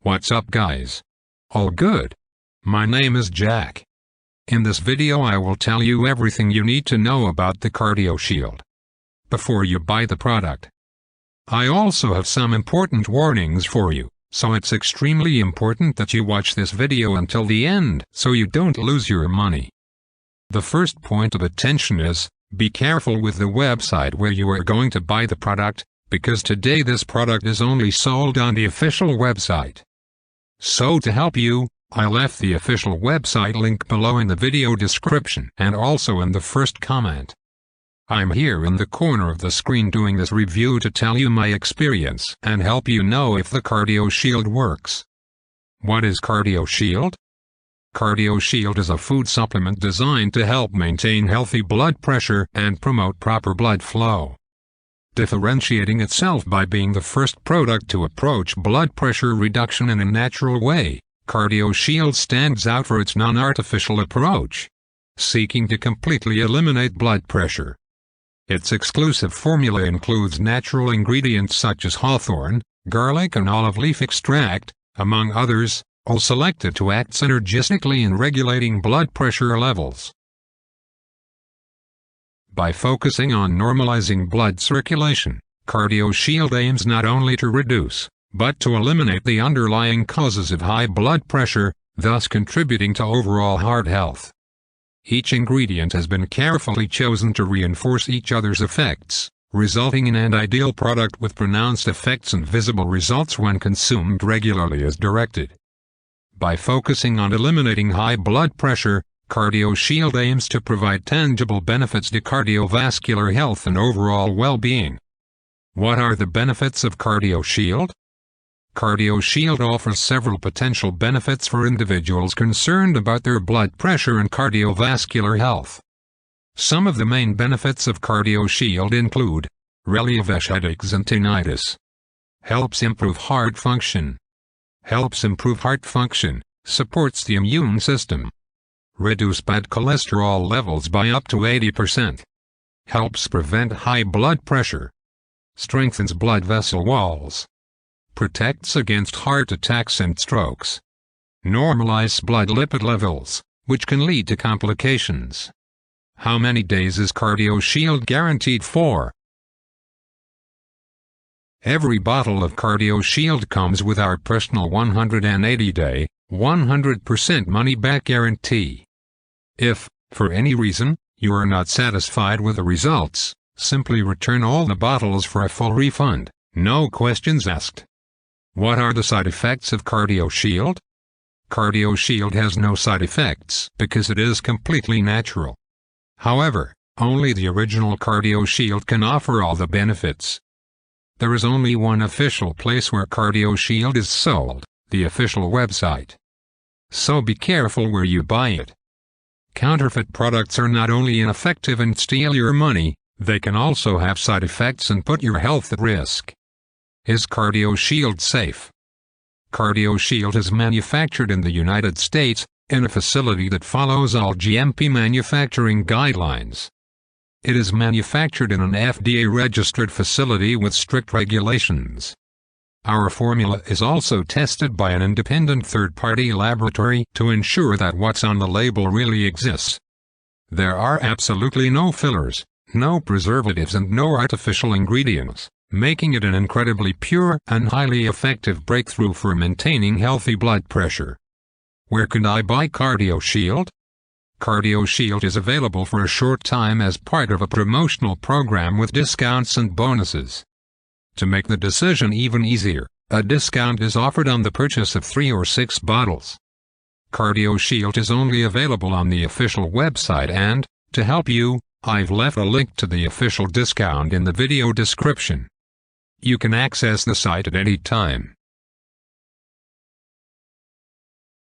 What's up guys? All good? My name is Jack. In this video I will tell you everything you need to know about the cardioshield before you buy the product. I also have some important warnings for you, so it's extremely important that you watch this video until the end so you don't lose your money. The first point of attention is, be careful with the website where you are going to buy the product, because today this product is only sold on the official website. So to help you, I left the official website link below in the video description and also in the first comment. I'm here in the corner of the screen doing this review to tell you my experience and help you know if the cardioshield works. What is cardioshield? Cardioshield is a food supplement designed to help maintain healthy blood pressure and promote proper blood flow. Differentiating itself by being the first product to approach blood pressure reduction in a natural way, cardioshield stands out for its non-artificial approach, seeking to completely eliminate blood pressure. Its exclusive formula includes natural ingredients such as hawthorn, garlic and olive leaf extract, among others, all selected to act synergistically in regulating blood pressure levels. By focusing on normalizing blood circulation, cardioshield aims not only to reduce, but to eliminate the underlying causes of high blood pressure, thus contributing to overall heart health. Each ingredient has been carefully chosen to reinforce each other's effects, resulting in an ideal product with pronounced effects and visible results when consumed regularly as directed. By focusing on eliminating high blood pressure, cardioshield aims to provide tangible benefits to cardiovascular health and overall well-being. What are the benefits of cardioshield? Cardioshield offers several potential benefits for individuals concerned about their blood pressure and cardiovascular health. Some of the main benefits of cardioshield include: relieves headaches and tinnitus, helps improve heart function, supports the immune system, reduce bad cholesterol levels by up to 80%, helps prevent high blood pressure, strengthens blood vessel walls, protects against heart attacks and strokes, normalizes blood lipid levels, which can lead to complications. How many days is cardioshield guaranteed for? Every bottle of cardioshield comes with our personal 180-day, 100% money-back guarantee. If, for any reason, you are not satisfied with the results, simply return all the bottles for a full refund, no questions asked. What are the side effects of cardioshield? Cardioshield has no side effects because it is completely natural. However, only the original cardioshield can offer all the benefits. There is only one official place where cardioshield is sold, the official website. So be careful where you buy it. Counterfeit products are not only ineffective and steal your money, they can also have side effects and put your health at risk. Is cardioshield safe? Cardioshield is manufactured in the United States, in a facility that follows all GMP manufacturing guidelines. It is manufactured in an FDA-registered facility with strict regulations. Our formula is also tested by an independent third-party laboratory to ensure that what's on the label really exists. There are absolutely no fillers, no preservatives and no artificial ingredients, making it an incredibly pure and highly effective breakthrough for maintaining healthy blood pressure. Where can I buy cardioshield? Cardioshield is available for a short time as part of a promotional program with discounts and bonuses. To make the decision even easier, a discount is offered on the purchase of 3 or 6 bottles. Cardioshield is only available on the official website and, to help you, I've left a link to the official discount in the video description. You can access the site at any time.